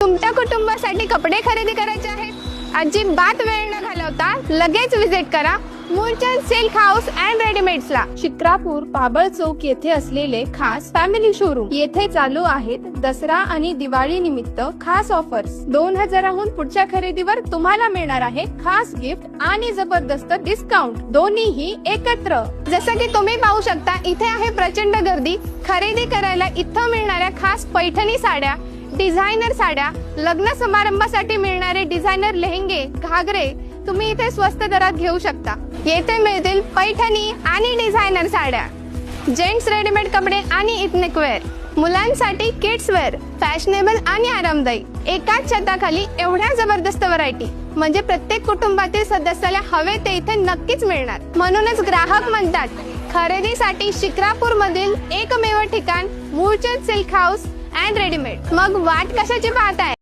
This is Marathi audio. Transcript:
तुमच्या कुटुंबासाठी कपडे खरेदी करायचे आहेत? अजिबात वेळ न घालवता लगेच विजिट करा मूलचंद सिल्क हाऊस अँड रेडीमेड्सला. शिक्रापूर पाबळ चौक येथे असलेले खास फॅमिली शोरूम. येथे चालू आहेत दसरा आणि दिवाळी निमित्त खास ऑफर्स. 2000हून पुढच्या खरेदीवर तुम्हाला मिळणार आहे खास गिफ्ट आणि जबरदस्त डिस्काउंट, दोन्हीही एकत्र. जसं की तुम्ही पाहू शकता, इथे आहे प्रचंड गर्दी. खरेदी करायला इथं मिळणाऱ्या खास पैठणी साड्या, डिझायनर साड्या, लग्न समारंभासाठी मिळणारे डिझायनर लेहंगे, घागरे तुम्ही इथे स्वस्त दरात घेऊ शकता. येथे मिळतील पैठणी आणि डिझायनर साड्या, जेंट्स रेडीमेड कपडे आणि इथनिक वेअर, मुलांसाठी किड्स वेअर, फॅशनेबल आणि आरामदायी. एकाच छताखाली एवढ्या जबरदस्त व्हरायटी म्हणजे प्रत्येक कुटुंबातील सदस्याला हवे ते इथे नक्कीच मिळणार. म्हणूनच ग्राहक म्हणतात, खरेदीसाठी शिक्रापूर मधील एकमेव ठिकाण Moolchand silk house and readymade. मग वाट कशाची पाहताय?